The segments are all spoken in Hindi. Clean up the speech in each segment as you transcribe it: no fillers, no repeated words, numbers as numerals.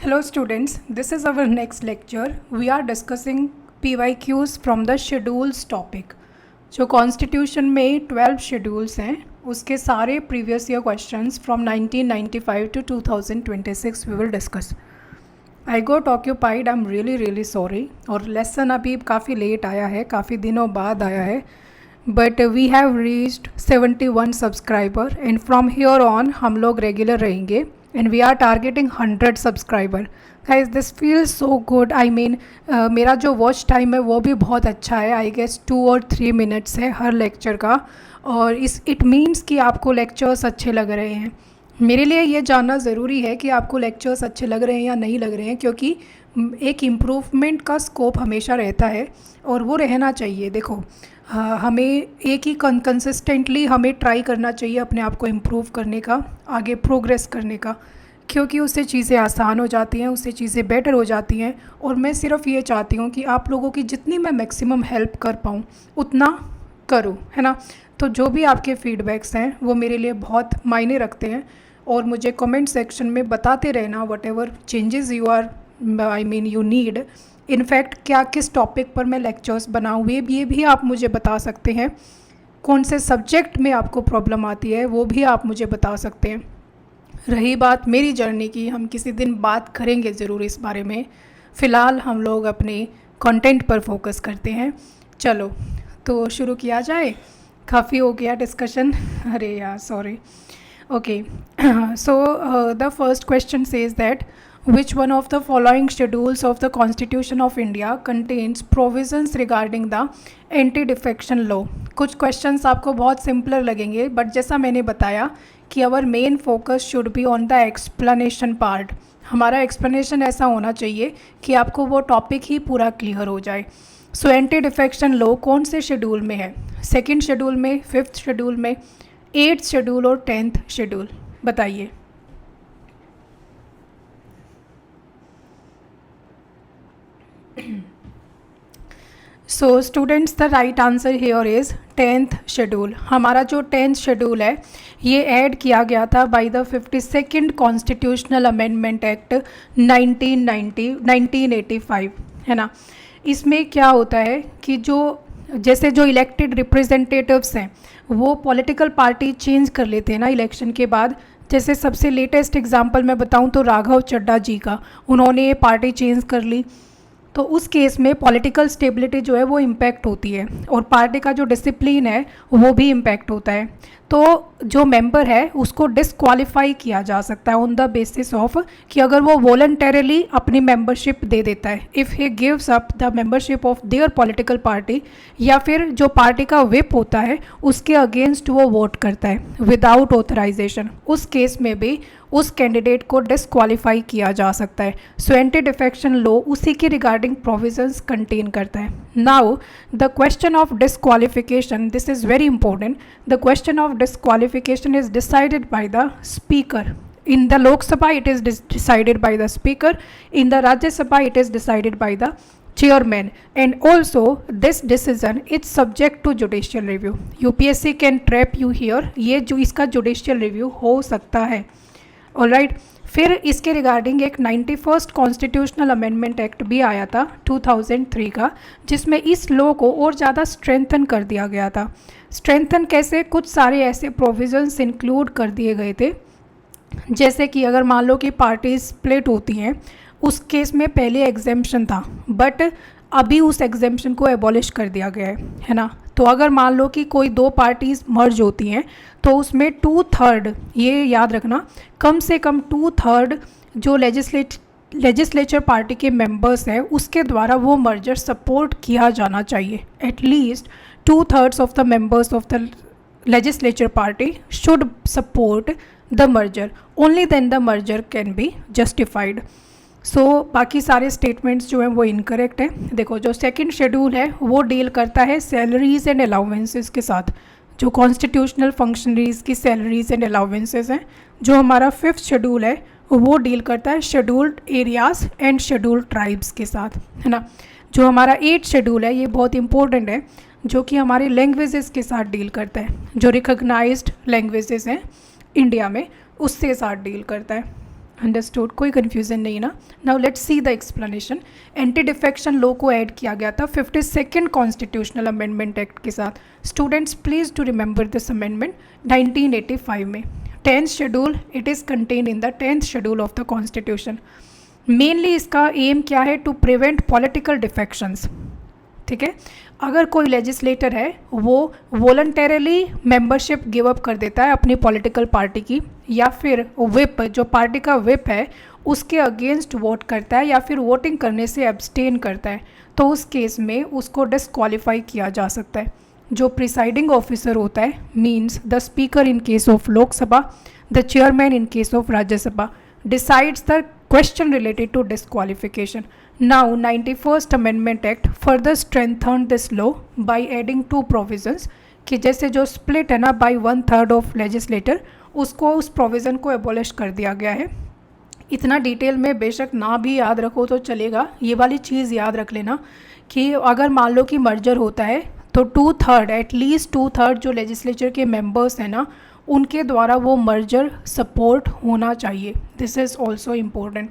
Hello students, this is our next lecture. We are discussing PYQs from the schedules topic. जो कॉन्स्टिट्यूशन में 12 शेड्यूल्स हैं उसके सारे previous year questions from 1995 to 2026 we will discuss. I got occupied, I am really sorry. और लेसन अभी काफ़ी लेट आया है, काफ़ी दिनों बाद आया है. But we have reached 71 subscriber and from here on हम लोग रेगुलर रहेंगे and we are targeting 100 subscriber. Guys, this feels so good. I mean, मेरा जो वॉच टाइम है वो भी बहुत अच्छा है. आई गेस 2 और 3 मिनट्स है हर लेक्चर का. और इट मीन्स कि आपको लेक्चर्स अच्छे लग रहे हैं. मेरे लिए ये जानना ज़रूरी है कि आपको लेक्चर्स अच्छे लग रहे हैं या नहीं लग रहे हैं, क्योंकि एक इम्प्रूवमेंट का स्कोप हमेशा रहता है और वो रहना चाहिए. देखो, हमें एक ही कंसिस्टेंटली हमें ट्राई करना चाहिए अपने आप को इम्प्रूव करने का, आगे प्रोग्रेस करने का, क्योंकि उससे चीज़ें आसान हो जाती हैं, उससे चीज़ें बेटर हो जाती हैं. और मैं सिर्फ ये चाहती हूँ कि आप लोगों की जितनी मैं मैक्सिमम हेल्प कर पाऊँ उतना करूँ, है ना. तो जो भी आपके फीडबैक्स हैं वो मेरे लिए बहुत मायने रखते हैं और मुझे कमेंट सेक्शन में बताते रहना what ever changes you need. In fact क्या किस टॉपिक पर मैं लेक्चर्स बनाऊँ ये भी आप मुझे बता सकते हैं. कौन से सब्जेक्ट में आपको प्रॉब्लम आती है वो भी आप मुझे बता सकते हैं. रही बात मेरी जर्नी की, हम किसी दिन बात करेंगे ज़रूर इस बारे में. फ़िलहाल हम लोग अपने कंटेंट पर फोकस करते हैं. चलो तो शुरू किया जाए. काफ़ी हो गया डिस्कशन. अरे यार sorry. Okay, so the first question says that which one of the following schedules of the Constitution of India contains provisions regarding the anti-defection law. कुछ questions आपको बहुत सिंपलर लगेंगे, बट जैसा मैंने बताया कि our main focus should be on the explanation part. हमारा explanation ऐसा होना चाहिए कि आपको वो topic ही पूरा clear हो जाए. So anti-defection law कौन से schedule में है? 2nd schedule में, 5th schedule में, 8th schedule और 10th schedule, बताइए. So students, the right answer here is 10th schedule. हमारा जो 10th शेड्यूल है ये ऐड किया गया था by the 52nd constitutional amendment act 1985, है ना. इसमें क्या होता है कि जो इलेक्टेड रिप्रेजेंटेटिव्स हैं वो पॉलिटिकल पार्टी चेंज कर लेते हैं ना इलेक्शन के बाद. जैसे सबसे लेटेस्ट एग्जांपल मैं बताऊं तो राघव चड्ढा जी का, उन्होंने पार्टी चेंज कर ली. तो उस केस में पॉलिटिकल स्टेबिलिटी जो है वो इम्पैक्ट होती है और पार्टी का जो डिसिप्लिन है वो भी इम्पैक्ट होता है. तो जो मेंबर है उसको डिसक्वालीफाई किया जा सकता है ऑन द बेसिस ऑफ कि अगर वो वॉलंटरली अपनी मेंबरशिप दे देता है, if he gives up the membership of their political party, या फिर जो पार्टी का विप होता है उसके अगेंस्ट वो वोट करता है विदाउट ऑथराइजेशन, उस केस में भी उस कैंडिडेट को डिसक्वालीफाई किया जा सकता है. सो एंटी डिफेक्शन लॉ उसी के रिगार्डिंग प्रोविजंस कंटेन करता है. Now the question of disqualification, this is very important. The question of disqualification is decided by the speaker. In the Lok Sabha it is decided by the speaker. In the Rajya Sabha it is decided by the chairman. And also this decision is subject to judicial review. UPSC can trap you here. ये जो इसका judicial review हो सकता है. Alright. फिर इसके रिगार्डिंग एक 91st कॉन्स्टिट्यूशनल अमेंडमेंट एक्ट भी आया था 2003 का, जिसमें इस लॉ को और ज़्यादा स्ट्रेंथन कर दिया गया था. स्ट्रेंथन कैसे? कुछ सारे ऐसे प्रोविजंस इंक्लूड कर दिए गए थे, जैसे कि अगर मान लो कि पार्टीज स्प्लिट होती हैं, उस केस में पहले एग्जेम्पशन था बट अभी उस एग्जेम्पशन को एबॉलिश कर दिया गया है ना. तो अगर मान लो कि कोई 2 पार्टीज़ मर्ज होती हैं तो उसमें 2/3, ये याद रखना, कम से कम 2/3 जो लेजिस्लेचर पार्टी के मेंबर्स हैं उसके द्वारा वो मर्जर सपोर्ट किया जाना चाहिए. At least 2/3 of the members of the legislature party should support the merger. Only then the merger can be justified. So बाकी सारे स्टेटमेंट्स जो हैं वो इनकरेक्ट हैं. देखो, जो 2nd शेड्यूल है वो डील करता है सैलरीज एंड अलाउंसेस के साथ, जो कॉन्स्टिट्यूशनल फंक्शनरीज की सैलरीज एंड अलाउंसेस हैं. जो हमारा 5th शेड्यूल है वो डील करता है scheduled areas and scheduled tribes के साथ, है ना. जो हमारा 8th शेड्यूल है ये बहुत इंपॉर्टेंट है, जो कि हमारे लैंग्वेजेस के साथ डील करता है. जो रिकग्नाइज्ड लैंग्वेजेस हैं इंडिया में उससे साथ डील करता है. अंडरस्टूड, कोई कन्फ्यूज़न नहीं ना. Now let's see the explanation. Anti defection law को ऐड किया गया था 52nd कॉन्स्टिट्यूशनल अमेंडमेंट एक्ट के साथ. Students please to remember this amendment 1985 में. 10th schedule, it is contain in the 10th schedule of the constitution. Mainly इसका एम क्या है? To prevent political defections. ठीक है, अगर कोई लेजिस्लेटर है वो वॉलंटरली मेंबरशिप गिव अप कर देता है अपनी पॉलिटिकल पार्टी की, या फिर विप, जो पार्टी का विप है उसके अगेंस्ट वोट करता है या फिर वोटिंग करने से एब्सटेन करता है, तो उस केस में उसको डिस्क्वालीफाई किया जा सकता है. जो प्रिसाइडिंग ऑफिसर होता है means the speaker in case of Lok Sabha, the chairman in case of Rajya Sabha, decides the question related to disqualification. Now 91st Amendment Act further strengthened this law by adding two provisions कि जैसे जो split है ना by 1/3 of legislator, उसको उस provision को abolish कर दिया गया है. इतना डिटेल में बेशक ना भी याद रखो तो चलेगा, ये वाली चीज़ याद रख लेना कि अगर मान लो कि मर्जर होता है तो 2/3, एटलीस्ट 2/3 जो लेजिस्लेचर के मेंबर्स हैं ना उनके द्वारा वो मर्जर सपोर्ट होना चाहिए. This is also important.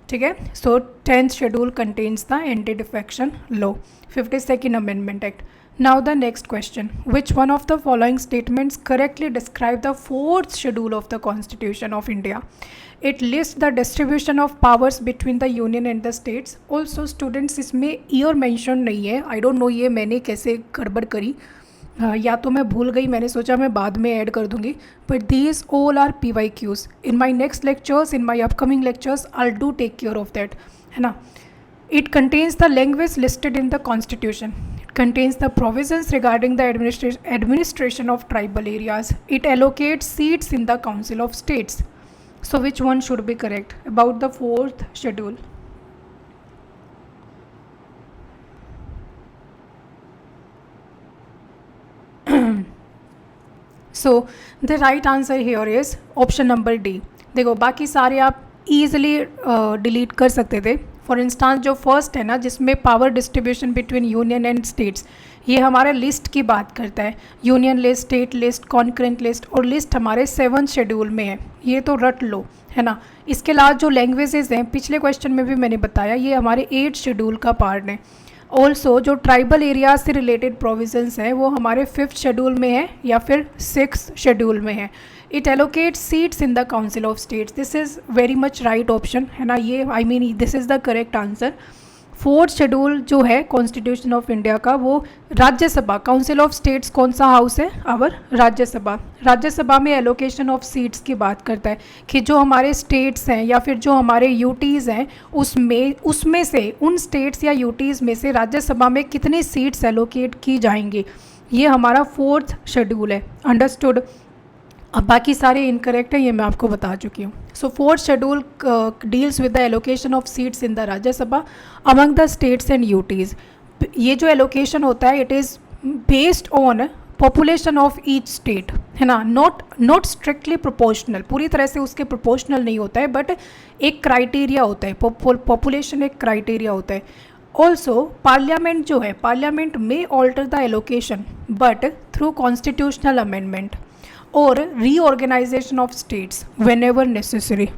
ठीक है, सो 10th schedule contains the anti defection law. 52nd amendment act. Now the next question, which one of the following statements correctly describe the 4th schedule of the constitution of India? It list the distribution of powers between the union and the states. Also students इसमें ईयर मेंशन नहीं है. आई डोंट नो ये मैंने कैसे गड़बड़ करी, या तो मैं भूल गई, मैंने सोचा मैं बाद में ऐड कर दूंगी. But these all are PYQs. In my next lectures, in my upcoming lectures, I do take care of that, है ना. It contains the language listed in the constitution. It contains the provisions regarding the administration of tribal areas. It allocates seats in the council of states. So which one should be correct about the 4th schedule? So the right answer here is option number D. देखो बाकी सारे आप easily डिलीट कर सकते थे. फॉर इंस्टांस जो फर्स्ट है ना जिसमें power distribution between union and states, ये हमारे लिस्ट की बात करता है. Union list, state list, concurrent list, और लिस्ट हमारे 7th शेड्यूल में है. ये तो रट लो, है ना. इसके अलावा जो लैंग्वेजेस हैं पिछले क्वेश्चन में भी मैंने बताया ये हमारे 8th शेड्यूल का पार्ट है. ऑल्सो जो ट्राइबल एरियाज से रिलेटेड प्रोविजंस हैं वो हमारे 5th शेड्यूल में है या फिर 6th शेड्यूल में है. It allocates seats in the council of states. This is very much right option, है ना. ये I mean this is the correct answer. 4th schedule जो है कॉन्स्टिट्यूशन ऑफ इंडिया का वो राज्यसभा, काउंसिल ऑफ स्टेट्स कौन सा हाउस है? आवर राज्यसभा. राज्यसभा में एलोकेशन ऑफ सीट्स की बात करता है कि जो हमारे स्टेट्स हैं या फिर जो हमारे यूटीज़ हैं उसमें से उन स्टेट्स या यूटीज़ में से राज्यसभा में कितनी सीट्स एलोकेट की जाएंगी. ये हमारा 4th शेड्यूल है. अंडरस्टूड. अब बाकी सारे इनकरेक्ट है, ये मैं आपको बता चुकी हूँ. सो 4th schedule deals with the allocation of seats in the Rajya Sabha among the states and UTs. ये जो एलोकेशन होता है it is based on population of each state, है ना. नॉट स्ट्रिक्टली प्रोपोर्शनल, पूरी तरह से उसके प्रोपोर्शनल नहीं होता है, बट एक क्राइटेरिया होता है. पॉपुलेशन एक क्राइटेरिया होता है. ऑल्सो पार्लियामेंट जो है, पार्लियामेंट में alter the allocation but through constitutional amendment और reorganisation of states whenever necessary.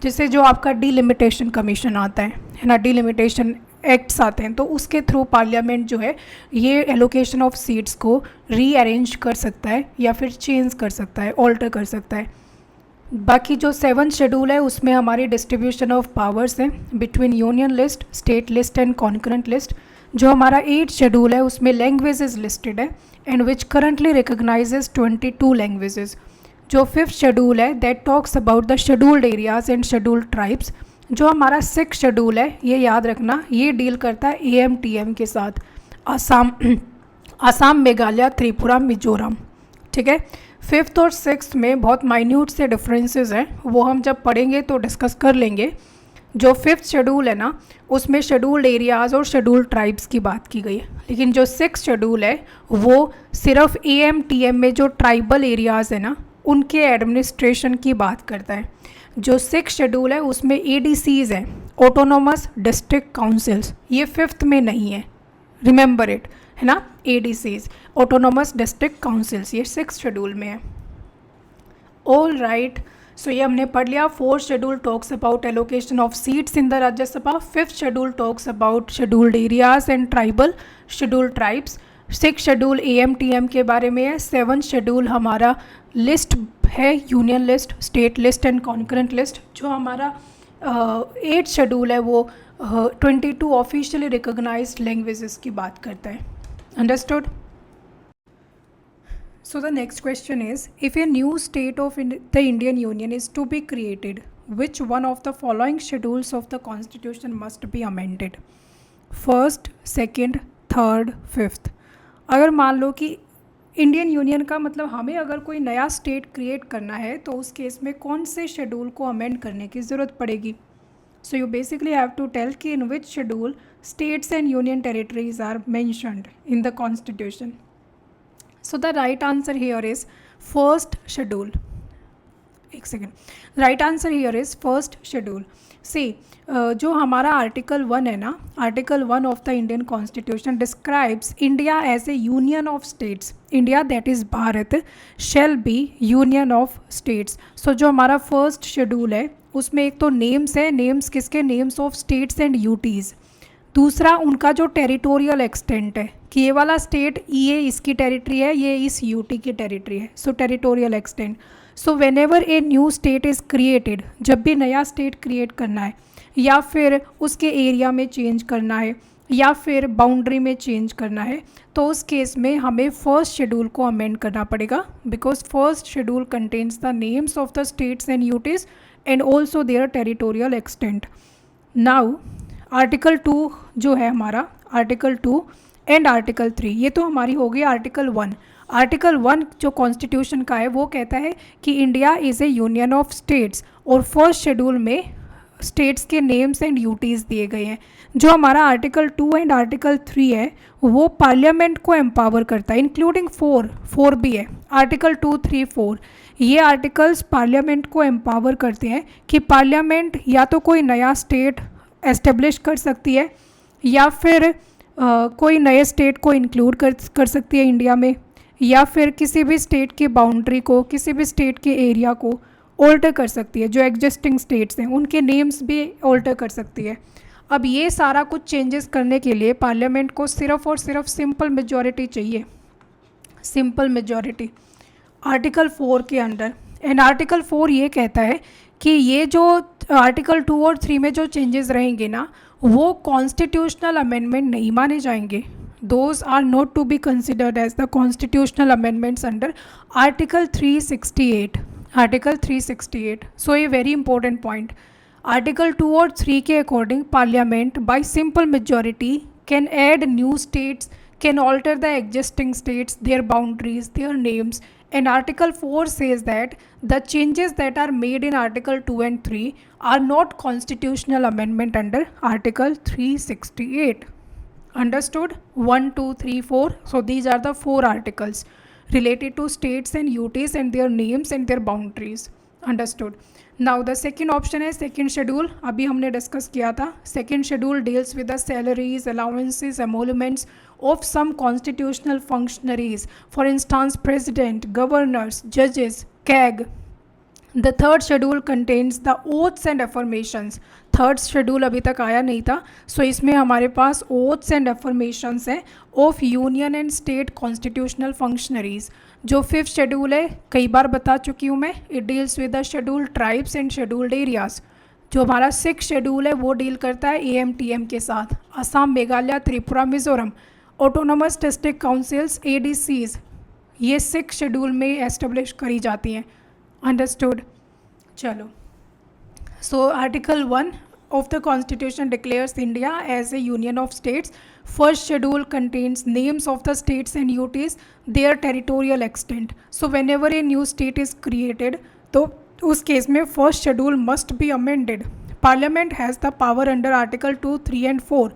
जैसे जो आपका डीलिमिटेशन कमीशन आता है ना, डीलिमिटेशन एक्ट्स आते हैं, तो उसके थ्रू पार्लियामेंट जो है ये एलोकेशन ऑफ सीट्स को रीअरेंज कर सकता है या फिर चेंज कर सकता है, ऑल्टर कर सकता है. बाकी जो 7th शेड्यूल है उसमें हमारी डिस्ट्रीब्यूशन ऑफ पावर्स हैं between union list, state list and concurrent list. जो हमारा 8th शेड्यूल है उसमें लैंग्वेजेस लिस्टेड है and which currently recognises 22 languages. जो 5th शेड्यूल है that talks about the scheduled areas and scheduled tribes. जो हमारा 6th शेड्यूल है ये याद रखना, ये डील करता है AMTM के साथ, आसाम, मेघालय, त्रिपुरा, मिजोरम. ठीक है. 5th और 6th में बहुत माइन्यूट से डिफरेंसेस हैं, वो हम जब पढ़ेंगे तो डिस्कस कर लेंगे. जो 5th शेड्यूल है ना उसमें शेड्यूल्ड एरियाज़ और शेड्यूल्ड ट्राइब्स की बात की गई है, लेकिन जो 6th शेड्यूल है वो सिर्फ AMTM में जो ट्राइबल एरियाज़ है ना उनके एडमिनिस्ट्रेशन की बात करता है. जो 6th शेड्यूल है उसमें ADCs हैं, ऑटोनोमस डिस्ट्रिक्ट काउंसिल्स, ये 5th में नहीं है, रिमेंबर इट, है ना. ADCs, ऑटोनोमस डिस्ट्रिक्ट काउंसिल्स, ये 6th शेड्यूल में है. ऑल राइट, सो ये हमने पढ़ लिया। Fourth schedule talks about allocation of seats in the Rajya Sabha. Fifth schedule talks about scheduled areas and tribal scheduled tribes. Six schedule AMTM के बारे में है। सेवन्थ शेड्यूल हमारा लिस्ट है, union list, state list and concurrent list. जो हमारा एट्थ शेड्यूल है वो 22 ऑफिशियली रिकॉग्नाइज्ड लैंग्वेजेस की बात करता है। Understood? So the next question is, if a new state of the Indian Union is to be created, which one of the following schedules of the Constitution must be amended? First, second, third, fifth. अगर मान लो कि इंडियन यूनियन का मतलब हमें अगर कोई नया स्टेट क्रिएट करना है तो उस केस में कौन से शेड्यूल को अमेंड करने की ज़रूरत पड़ेगी? So you basically have to tell कि in which schedule states and union territories are mentioned in the constitution. So the right answer here is first schedule. एक second. Right answer here is first schedule. See जो हमारा आर्टिकल 1 है ना, article 1 of the Indian constitution describes India as a union of states. India that is Bharat shall be union of states. So जो हमारा फर्स्ट शेड्यूल है उसमें एक तो नेम्स है, नेम्स किसके? Names of states and UTs. दूसरा उनका जो टेरिटोरियल एक्सटेंट है कि ये वाला स्टेट ये इसकी टेरिटरी है, ये इस यूटी की टेरिटरी है. So territorial extent. So whenever a new state is created, जब भी नया स्टेट क्रिएट करना है या फिर उसके एरिया में चेंज करना है या फिर बाउंड्री में चेंज करना है, तो उस केस में हमें फर्स्ट शेड्यूल को अमेंड करना पड़ेगा. Because first schedule contains the names of the states and UTs and also their territorial extent. Now article 2 जो है हमारा, आर्टिकल 2 एंड आर्टिकल 3, ये तो हमारी हो गई आर्टिकल 1. आर्टिकल 1 जो कॉन्स्टिट्यूशन का है वो कहता है कि India is a union of states और फर्स्ट शेड्यूल में स्टेट्स के नेम्स एंड यूटीज़ दिए गए हैं. जो हमारा आर्टिकल 2 एंड आर्टिकल 3 है वो पार्लियामेंट को एम्पावर करता है, इंक्लूडिंग 4 भी है. आर्टिकल 2, 3, 4 ये आर्टिकल्स पार्लियामेंट को एम्पावर करते हैं कि पार्लियामेंट या तो कोई नया स्टेट एस्टेब्लिश कर सकती है या फिर कोई नए स्टेट को इंक्लूड कर सकती है इंडिया में, या फिर किसी भी स्टेट की बाउंड्री को, किसी भी स्टेट के एरिया को ऑल्टर कर सकती है. जो एग्जिस्टिंग स्टेट्स हैं उनके नेम्स भी ऑल्टर कर सकती है. अब ये सारा कुछ चेंजेस करने के लिए पार्लियामेंट को सिर्फ और सिर्फ सिंपल मेजॉरिटी चाहिए, सिंपल मेजॉरिटी आर्टिकल 4 के अंडर. एंड आर्टिकल 4 ये कहता है कि ये जो आर्टिकल 2 और 3 में जो चेंजेस रहेंगे ना वो कॉन्स्टिट्यूशनल अमेंडमेंट नहीं माने जाएंगे. Those are not to be considered as the constitutional amendments under article 368. Article 368. So ये वेरी इंपॉर्टेंट पॉइंट. आर्टिकल 2 और 3 के according parliament by simple majority can add new states, can alter the existing states, their boundaries, their names, and Article 4 says that the changes that are made in Article 2 and 3 are not constitutional amendment under Article 368. Understood? 1, 2, 3, 4. So these are the 4 articles related to states and UTs and their names and their boundaries. Understood? Now the second option है second schedule. अभी हमने डिस्कस किया था. Second schedule deals with the salaries, allowances, emoluments of some constitutional functionaries. For instance, president, governors, judges, CAG. The third schedule contains the oaths and affirmations. Third schedule अभी तक आया नहीं था. सो इसमें हमारे पास ओथ्स एंड अफर्मेशंस हैं of union and state constitutional functionaries. जो फिफ्थ शेड्यूल है कई बार बता चुकी हूँ मैं, it deals with the scheduled tribes and scheduled areas. जो हमारा सिक्स शेड्यूल है वो डील करता है AMTM के साथ, Assam, Meghalaya, Tripura, Mizoram, autonomous district councils, ADCs. ये सिक्स शेड्यूल में एस्टेब्लिश करी जाती हैं. अंडरस्टूड? चलो. So Article 1 of the Constitution declares India as a union of states. First schedule contains names of the states and UTs, their territorial extent. So whenever a new state is created, तो उस केस में first schedule must be amended. Parliament has the power under Article 2, 3 and 4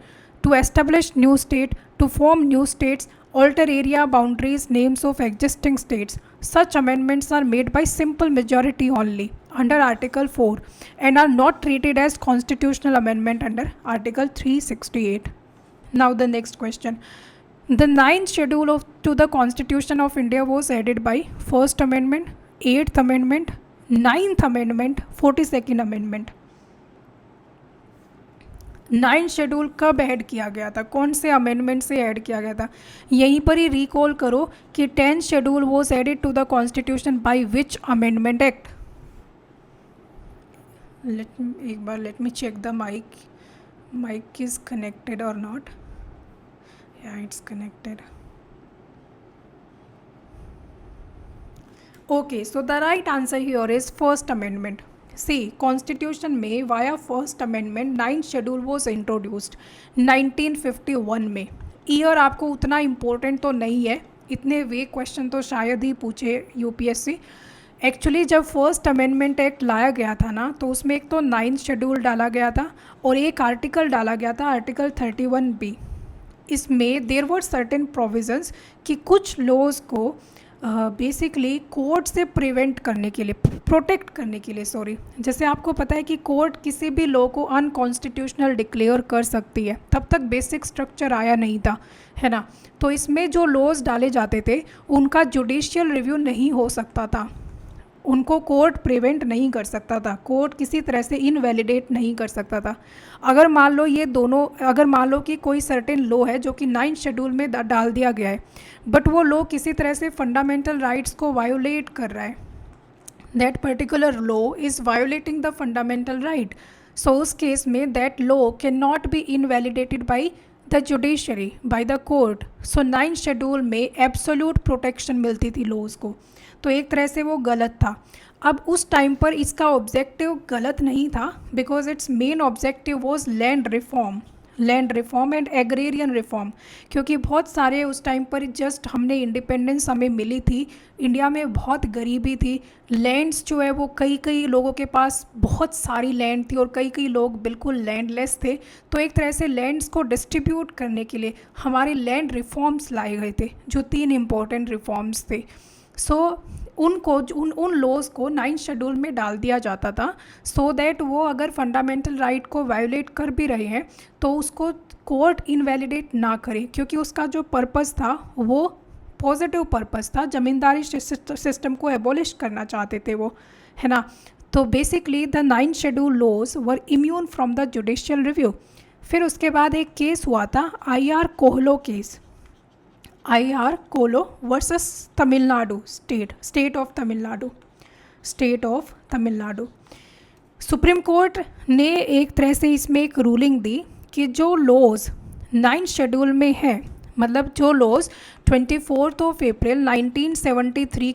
to establish new state, to form new states, alter area boundaries, names of existing states. Such amendments are made by simple majority only under Article 4 and are not treated as constitutional amendment under Article 368. Now the next question. The ninth schedule to the Constitution of India was added by First Amendment, Eighth Amendment, ninth amendment, 42nd amendment. Ninth schedule कब ऐड किया गया था, कौन से अमेंडमेंट से ऐड किया गया था? यहीं पर ही रिकॉल करो कि 10th schedule was added to the constitution by which amendment act? Let me check the mic is connected और नॉट। Yeah it's connected. Okay, so the right answer here is first amendment. See, constitution में via first amendment ninth schedule was introduced 1951 में। ईयर आपको उतना इम्पोर्टेंट तो नहीं है, इतने वे क्वेश्चन तो शायद ही पूछे यूपीएससी। एक्चुअली जब फर्स्ट अमेंडमेंट एक्ट लाया गया था ना, तो उसमें एक तो नाइन्थ शेड्यूल डाला गया था और एक आर्टिकल डाला गया था, आर्टिकल 31B। इसमें देयर वर सर्टेन प्रोविजंस कि कुछ लॉज को बेसिकली कोर्ट से प्रिवेंट करने के लिए, प्रोटेक्ट करने के लिए, सॉरी, जैसे आपको पता है कि कोर्ट किसी भी लॉ को अनकॉन्स्टिट्यूशनल डिक्लेयर कर सकती है, तब तक बेसिक स्ट्रक्चर आया नहीं था, है ना। तो इसमें जो लॉज डाले जाते थे उनका जुडिशियल रिव्यू नहीं हो सकता था, उनको कोर्ट प्रिवेंट नहीं कर सकता था, कोर्ट किसी तरह से इनवैलिडेट नहीं कर सकता था। अगर मान लो ये दोनों, अगर मान लो कि कोई सर्टेन लॉ है जो कि 9th शेड्यूल में डाल दिया गया है, बट वो लॉ किसी तरह से फंडामेंटल राइट्स को वायोलेट कर रहा है, that particular law is violating the fundamental right, so उस केस में that law can not be invalidated by the judiciary, by the court. So 9th schedule में एब्सोल्यूट प्रोटेक्शन मिलती थी लॉज को, तो एक तरह से वो गलत था। अब उस टाइम पर इसका ऑब्जेक्टिव गलत नहीं था, because it's main objective was land reform and agrarian reform, क्योंकि बहुत सारे उस टाइम पर जस्ट हमने इंडिपेंडेंस हमें मिली थी, इंडिया में बहुत गरीबी थी, लैंड्स जो है वो कई लोगों के पास बहुत सारी लैंड थी और कई लोग बिल्कुल लैंडलेस थे। तो एक तरह से लैंड्स को डिस्ट्रीब्यूट करने के लिए हमारे लैंड रिफॉर्म्स लाए गए थे, जो 3 इम्पोर्टेंट रिफॉर्म्स थे। सो उनको उन लॉज को 9th शेड्यूल में डाल दिया जाता था, सो दैट वो अगर फंडामेंटल राइट को वायोलेट कर भी रहे हैं तो उसको कोर्ट इनवैलिडेट ना करे, क्योंकि उसका जो पर्पस था वो पॉजिटिव पर्पस था, ज़मींदारी सिस्टम को एबॉलिश करना चाहते थे वो, है ना। तो basically the 9th schedule laws were immune from the judicial review. फिर उसके बाद एक केस हुआ था IR Coelho case, IR Coelho versus Tamil Nadu state of Tamil Nadu. Supreme court ने एक तरह से इसमें एक रूलिंग दी कि जो लॉज 9th शेड्यूल में है, मतलब जो लॉज 24 अप्रैल 1973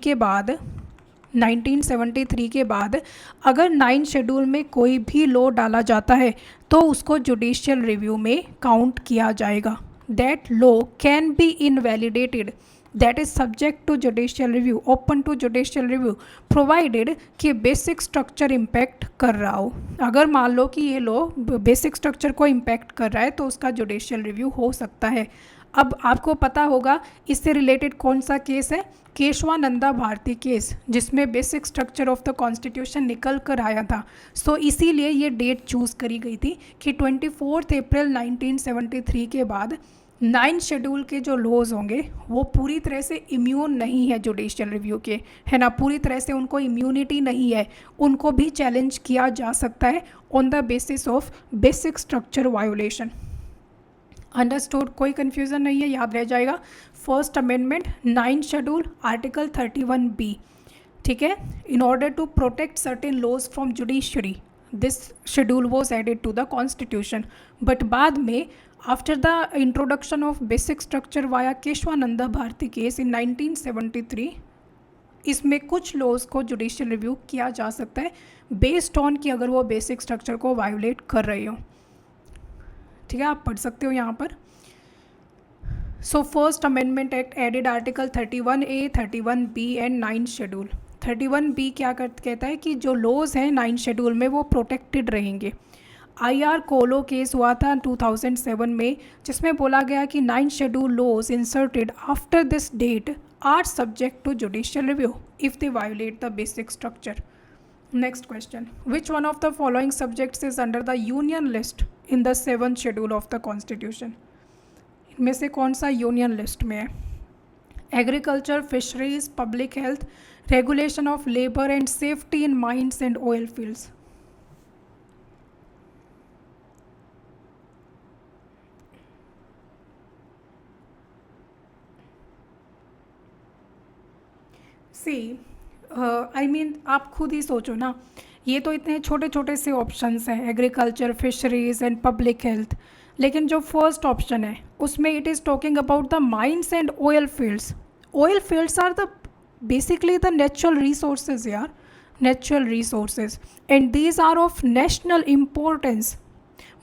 के बाद अगर 9th शेड्यूल में कोई भी लॉ डाला जाता है तो उसको जुडिशियल रिव्यू में काउंट किया जाएगा। That law can be invalidated, that is subject to judicial review, open to judicial review, provided कि बेसिक स्ट्रक्चर इम्पैक्ट कर रहा हो। अगर मान लो कि ये लॉ बेसिक स्ट्रक्चर को इम्पैक्ट कर रहा है तो उसका जुडिशियल रिव्यू हो सकता है। अब आपको पता होगा इससे रिलेटेड कौन सा केस है, केशवानंदा भारती केस, जिसमें basic structure of the constitution निकल कर आया था। सो इसीलिए ये डेट चूज़ करी गई थी कि 24 अप्रैल 1973 के बाद 9th शेड्यूल के जो लॉज होंगे वो पूरी तरह से इम्यून नहीं है जुडिशियल रिव्यू के, है ना, पूरी तरह से उनको इम्यूनिटी नहीं है, उनको भी चैलेंज किया जा सकता है on the basis of basic structure violation. Understood, कोई कन्फ्यूज़न नहीं है, याद रह जाएगा। First amendment 9th schedule article 31B, ठीक है, in order to protect certain laws from judiciary this schedule was added to the constitution. But बाद में after the introduction of basic structure via Kesavananda Bharati case in 1973, इसमें कुछ लॉज को जुडिशियल रिव्यू किया जा सकता है बेस्ड ऑन कि अगर वो बेसिक स्ट्रक्चर को वायोलेट कर रहे हो, ठीक है, आप पढ़ सकते हो यहाँ पर। So first amendment act added article 31A, 31B and 9th schedule. 31B क्या कहता है कि जो लॉज हैं 9th शेड्यूल में वो प्रोटेक्टेड रहेंगे। IR कोलो केस हुआ था 2007 में, जिसमें बोला गया कि 9th schedule laws inserted after this date are subject to judicial review if they violate the basic structure. Next question, which one of the following subjects is under the union list in the 7th schedule of the constitution? इनमें से कौन सा यूनियन लिस्ट में है? Agriculture, fisheries, public health, Regulation of labor and safety in mines and oil fields. See I mean आप खुद ही सोचो ना, ये तो इतने छोटे छोटे से ऑप्शंस हैं, agriculture, fisheries and public health, लेकिन जो फर्स्ट ऑप्शन है उसमें it is talking about the mines and oil fields. Oil fields are the basically the natural resources यार, natural resources, and these are of national importance.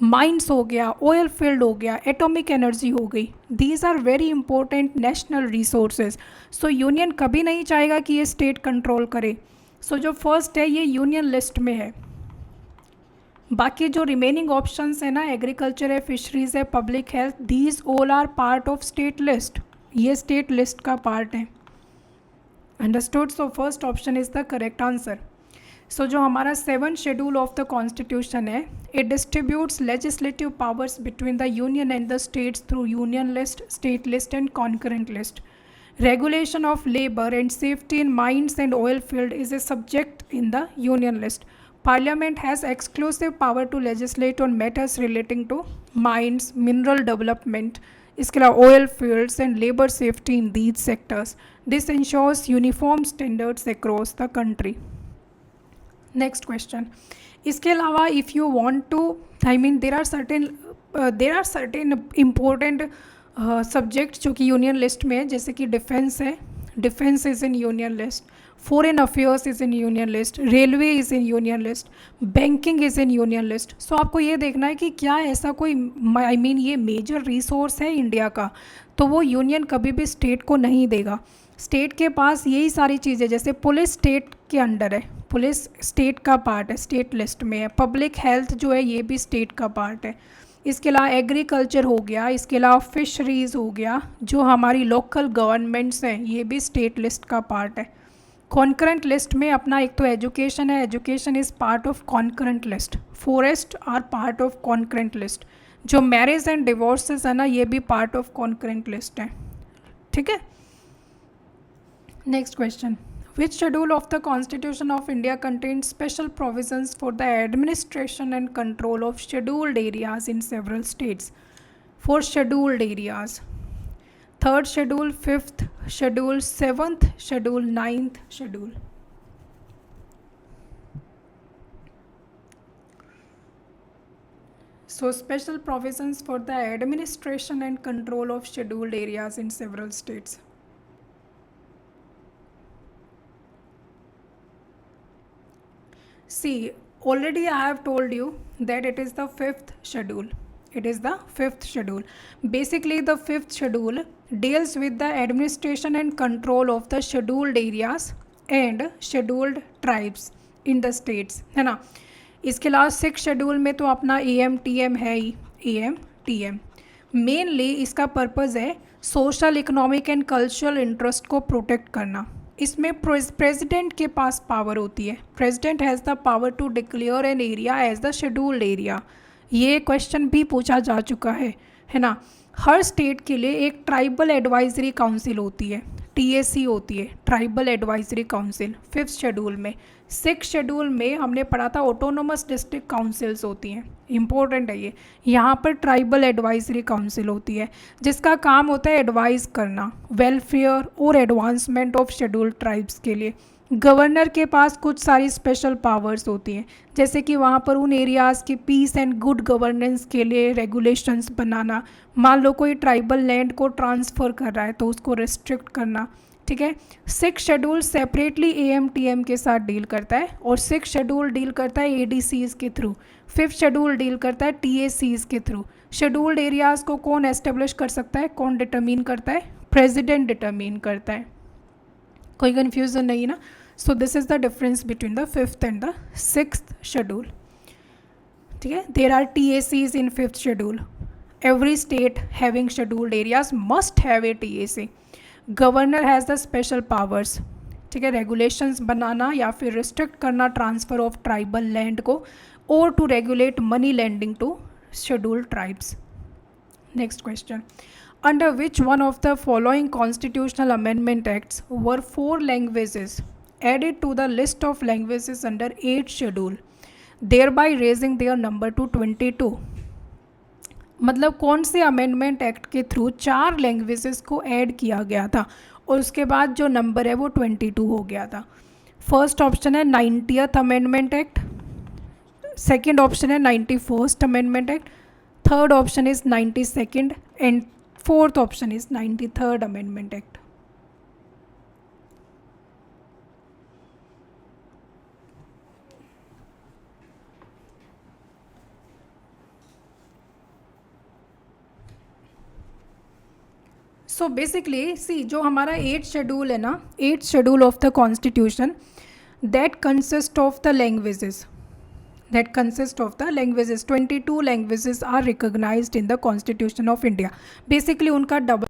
Mines हो गया, ऑयल फील्ड हो गया, एटॉमिक एनर्जी हो गई, these are very important national resources. So union कभी नहीं चाहेगा कि ये स्टेट कंट्रोल करे. सो जो फर्स्ट है ये यूनियन लिस्ट में है. बाकी जो रिमेनिंग ऑप्शंस है ना, एग्रीकल्चर है, फिशरीज है, public health, these all are part of state list. ये स्टेट लिस्ट का पार्ट है. Understood. So first option is the correct answer. So जो हमारा 7th schedule of the constitution है, it distributes legislative powers between the union and the states through union list, state list and concurrent list. Regulation of labor and safety in mines and oil field is a subject in the union list. Parliament has exclusive power to legislate on matters relating to mines, mineral development, इसके अलावा oil fields and labor safety in these sectors. This ensures uniform standards across the country. Next question. इसके अलावा if you want to, I mean there are certain important subject जो कि यूनियन लिस्ट में है, जैसे कि डिफेंस है, defence is in union list, foreign affairs is in union list, railway is in union list, banking is in union list. So आपको ये देखना है कि क्या ऐसा कोई आई मीन ये मेजर रिसोर्स है इंडिया का, तो वो यूनियन कभी भी स्टेट को नहीं देगा. स्टेट के पास यही सारी चीज़ें, जैसे पुलिस स्टेट के अंडर है, पुलिस स्टेट का पार्ट है, स्टेट लिस्ट में है. पब्लिक हेल्थ जो है ये भी स्टेट का पार्ट है. इसके अलावा एग्रीकल्चर हो गया, इसके अलावा फिशरीज़ हो गया, जो हमारी लोकल गवर्नमेंट्स हैं ये भी स्टेट लिस्ट का पार्ट है. कॉन्करेंट लिस्ट में अपना एक तो एजुकेशन है, education is part of concurrent list. Forest are part of concurrent list. जो मैरिज एंड डिवोर्सेस है ना, ये भी पार्ट ऑफ कॉन्करेंट लिस्ट है. ठीक है. Next question. Which schedule of the Constitution of India contains special provisions for the administration and control of scheduled areas in several states? For scheduled areas. 3rd schedule, 5th schedule, 7th schedule, 9th schedule. So special provisions for the administration and control of scheduled areas in several states. See, already I have told you that it is the 5th schedule. It is the 5th schedule. Basically, the 5th schedule deals with the administration and control of the scheduled areas and scheduled tribes in the states, है ना. इसके अलावा 6th schedule में तो अपना AMTM है ही, AMTM. मेनली इसका पर्पज़ है social, economic and cultural interest को प्रोटेक्ट करना. इसमें प्रेसिडेंट के पास पावर होती है. President has the power to declare an area as the scheduled area. ये क्वेश्चन भी पूछा जा चुका है ना. हर स्टेट के लिए एक ट्राइबल एडवाइजरी काउंसिल होती है, TAC होती है, tribal advisory council. 5th schedule में. 6th शेड्यूल में हमने पढ़ा था ऑटोनोमस डिस्ट्रिक्ट काउंसिल्स होती हैं. इंपॉर्टेंट है ये. यहाँ पर ट्राइबल एडवाइजरी काउंसिल होती है जिसका काम होता है एडवाइज़ करना वेलफेयर और एडवांसमेंट ऑफ शेड्यूल्ड ट्राइब्स के लिए. गवर्नर के पास कुछ सारी स्पेशल पावर्स होती हैं, जैसे कि वहाँ पर उन एरियाज़ की पीस एंड गुड गवर्नेंस के लिए रेगुलेशंस बनाना. मान लो कोई ट्राइबल लैंड को ट्रांसफ़र कर रहा है तो उसको रिस्ट्रिक्ट करना. ठीक है. 6th शेड्यूल सेपरेटली AMTM के साथ डील करता है और 6th शेड्यूल डील करता है ADCs के थ्रू. 5th शेड्यूल डील करता है TACs के थ्रू. शेड्यूल्ड एरियाज़ को कौन एस्टेब्लिश कर सकता है, कौन डिटरमिन करता है, प्रेसिडेंट डिटरमिन करता है. कोई कन्फ्यूज़न नहीं ना. So this is the difference between the 5th and the 6th schedule. ठीक है. There are TACs in 5th schedule. Every state having scheduled areas must have a TAC. Governor has the special powers. ठीक है. रेगुलेशंस बनाना या फिर रिस्ट्रिक्ट करना ट्रांसफ़र ऑफ ट्राइबल लैंड को, और to regulate money lending to scheduled tribes. Next question. Under which one of the following constitutional amendment acts were 4 languages added to the list of languages under 8th schedule, thereby raising their number to 22. मतलब कौन से अमेंडमेंट एक्ट के थ्रू 4 लैंग्वेजेस को ऐड किया गया था और उसके बाद जो नंबर है वो 22 हो गया था? फर्स्ट ऑप्शन है 90th amendment act, second option है 91st amendment act, third option is 92nd and fourth option is 93rd amendment act. So basically see जो हमारा 8th शेड्यूल है ना, 8th schedule of the constitution, that consist of the languages, 22 languages are recognized in the constitution of India. Basically उनका double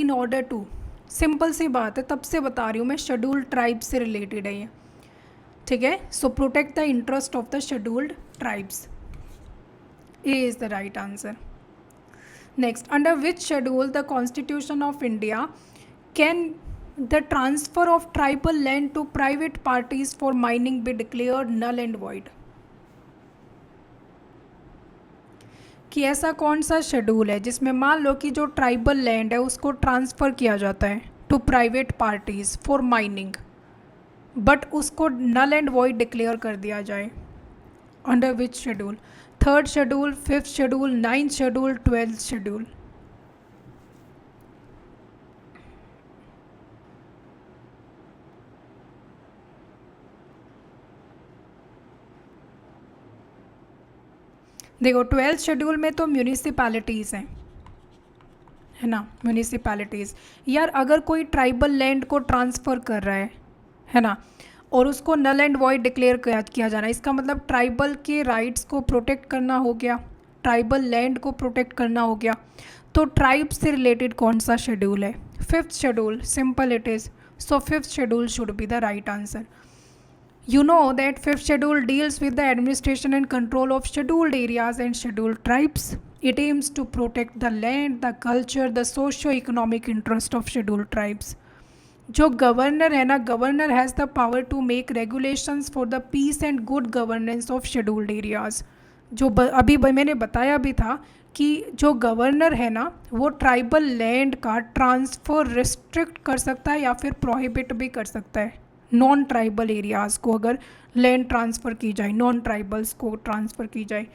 in order to, simple सी बात है, तब से बता रही हूँ मैं, शेड्यूल्ड ट्राइब से रिलेटेड है ये, ठीक है। So protect the interest of the scheduled tribes, A is the right answer. Next, under which schedule the constitution of India can the transfer of tribal land to private parties for mining be declared null and void? कि ऐसा कौन सा शेड्यूल है जिसमें मान लो कि जो ट्राइबल लैंड है उसको ट्रांसफ़र किया जाता है to private parties for mining, but उसको नल एंड वॉइड डिक्लेयर कर दिया जाए? Under which schedule? Third schedule, fifth schedule, ninth schedule, twelfth schedule? देखो, ट्वेल्थ शेड्यूल में तो म्यूनिसिपैलिटीज़ हैं, है ना, म्यूनिसिपैलिटीज़। यार अगर कोई ट्राइबल लैंड को ट्रांसफ़र कर रहा है ना, और उसको नल एंड वॉइड डिक्लेयर किया जाना, इसका मतलब ट्राइबल के राइट्स को प्रोटेक्ट करना हो गया, ट्राइबल लैंड को प्रोटेक्ट करना हो गया। तो ट्राइब से रिलेटेड कौन सा शेड्यूल है? Fifth schedule, simple it is. So fifth schedule should be the right answer. You know that fifth schedule deals with the administration and control of scheduled areas and scheduled tribes. It aims to protect the land, the culture, the socio-economic interest of scheduled tribes. जो गवर्नर है ना, governor has the power to make regulations for the peace and good governance of scheduled areas. जो अभी मैंने बताया भी था कि जो गवर्नर है ना, वो ट्राइबल लैंड का ट्रांसफ़र रिस्ट्रिक्ट कर सकता है या फिर प्रोहिबिट भी कर सकता है। नॉन ट्राइबल एरियाज़ को अगर लैंड ट्रांसफ़र की जाए, नॉन ट्राइबल्स को ट्रांसफ़र की जाए।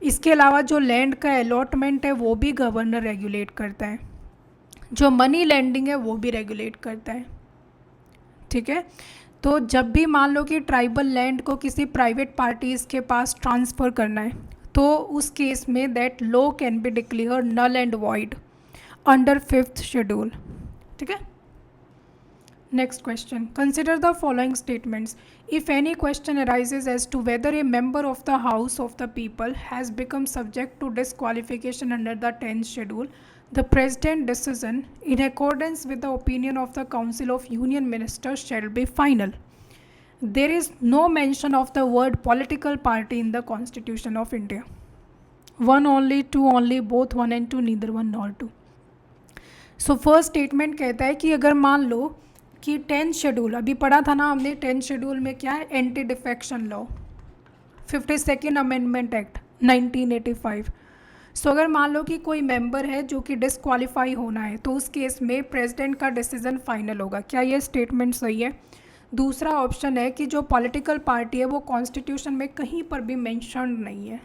इसके अलावा जो लैंड का अलॉटमेंट है वो भी गवर्नर रेगुलेट करता है, जो मनी लैंडिंग है वो भी रेगुलेट करता है, ठीक है। तो जब भी मान लो कि ट्राइबल लैंड को किसी प्राइवेट पार्टीज़ के पास ट्रांसफ़र करना है, तो उस केस में that law can be declare null and void under fifth schedule, ठीक है। Next question. Consider the following statements. If any question arises as to whether a member of the House of the People has become subject to disqualification under the 10th schedule, the President's decision in accordance with the opinion of the Council of Union Ministers shall be final. There is no mention of the word political party in the Constitution of India. One only, two only, both one and two, neither one nor two. So first statement कहता है कि अगर मान लो कि 10th शेड्यूल, अभी पढ़ा था ना हमने 10th शेड्यूल में क्या है, anti defection law, 52nd amendment act 1985। सो अगर मान लो कि कोई मेंबर है जो कि डिसक्वालीफाई होना है, तो उस केस में प्रेसिडेंट का डिसीजन फाइनल होगा। क्या ये स्टेटमेंट सही है? दूसरा ऑप्शन है कि जो पॉलिटिकल पार्टी है वो कॉन्स्टिट्यूशन में कहीं पर भी मेंशन नहीं है।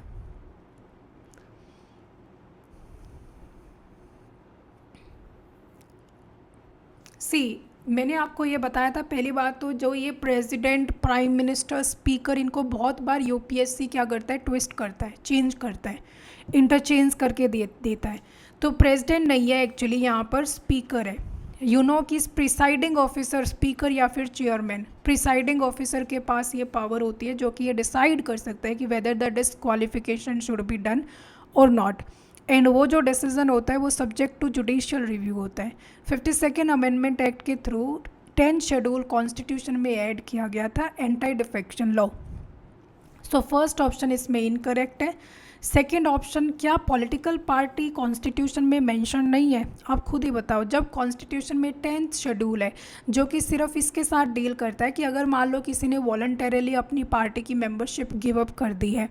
सी, मैंने आपको ये बताया था पहली बात, तो जो ये प्रेसिडेंट, प्राइम मिनिस्टर, स्पीकर, इनको बहुत बार यूपीएससी क्या करता है, ट्विस्ट करता है, चेंज करता है, इंटरचेंज करके देता है। तो प्रेसिडेंट नहीं है एक्चुअली, यहाँ पर स्पीकर है। यू नो कि प्रिसाइडिंग ऑफिसर, स्पीकर या फिर चेयरमैन, प्रिसाइडिंग ऑफिसर के पास ये पावर होती है जो कि ये डिसाइड कर सकता है कि whether the disqualification should be done और नॉट, एंड वो जो डिसीजन होता है वो सब्जेक्ट टू जुडिशियल रिव्यू होता है। 52nd अमेंडमेंट एक्ट के थ्रू 10th शेड्यूल कॉन्स्टिट्यूशन में ऐड किया गया था, एंटी डिफेक्शन लॉ। सो फर्स्ट ऑप्शन इसमें इनकरेक्ट है। सेकंड ऑप्शन, क्या पॉलिटिकल पार्टी कॉन्स्टिट्यूशन में मेंशन नहीं है? आप खुद ही बताओ। जब कॉन्स्टिट्यूशन में 10th शेड्यूल है जो कि सिर्फ इसके साथ डील करता है कि अगर मान लो किसी ने वॉलंटरीली अपनी पार्टी की मेंबरशिप गिव अप कर दी है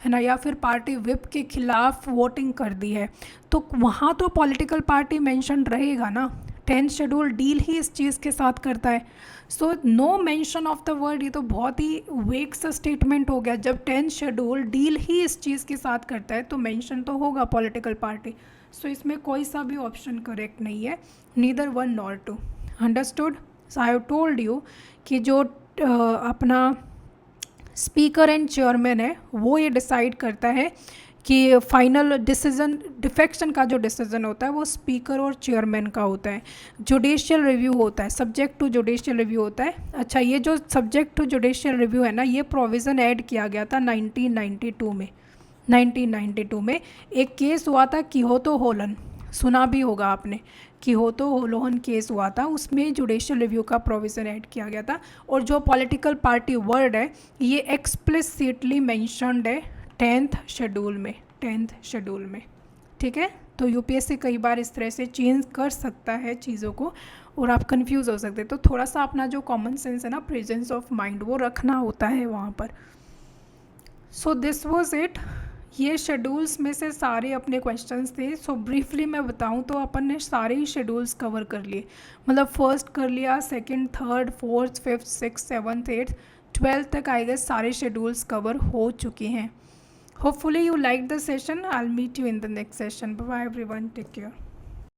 ना, या फिर पार्टी विप के खिलाफ वोटिंग कर दी है, तो वहाँ तो पॉलिटिकल पार्टी मेंशन रहेगा ना। 10th शेड्यूल डील ही इस चीज़ के साथ करता है। So no mention of the word, ये तो बहुत ही वेक सा स्टेटमेंट हो गया। जब 10th शेड्यूल डील ही इस चीज़ के साथ करता है तो मेंशन तो होगा पॉलिटिकल पार्टी। सो इसमें कोई सा भी ऑप्शन करेक्ट नहीं है, neither one nor two. Understood? So I have told you कि जो अपना स्पीकर एंड चेयरमैन है वो ये डिसाइड करता है कि फाइनल डिसीजन, डिफेक्शन का जो डिसीजन होता है वो स्पीकर और चेयरमैन का होता है। जुडिशियल रिव्यू होता है, सब्जेक्ट टू जुडिशियल रिव्यू होता है। अच्छा, ये जो सब्जेक्ट टू जुडिशियल रिव्यू है ना, ये प्रोविज़न ऐड किया गया था 1992 में। 1992 में एक केस हुआ था किहोतो होलन। सुना भी होगा आपने कि हो तो होलोहन केस हुआ था, उसमें जुडिशियल रिव्यू का प्रोविज़न ऐड किया गया था। और जो पॉलिटिकल पार्टी वर्ड है ये एक्सप्लिसिटली मेंशन्ड है 10th शेड्यूल में, 10th शेड्यूल में। ठीक है, तो यूपीएससी कई बार इस तरह से चेंज कर सकता है चीज़ों को और आप कंफ्यूज हो सकते हैं। तो थोड़ा सा अपना जो कॉमन सेंस है ना, प्रेजेंस ऑफ माइंड, वो रखना होता है वहाँ पर। So this was it. ये शेड्यूल्स में से सारे अपने क्वेश्चंस थे। सो ब्रीफली मैं बताऊँ तो अपन ने सारे ही शेड्यूल्स कवर कर लिए, मतलब फर्स्ट कर लिया, second, third, fourth, fifth, six, seventh, eighth, 12th तक आई गेस सारे शेड्यूल्स कवर हो चुके हैं। Hopefully you liked the session. I'll meet you in the next session. Bye bye everyone. Take care.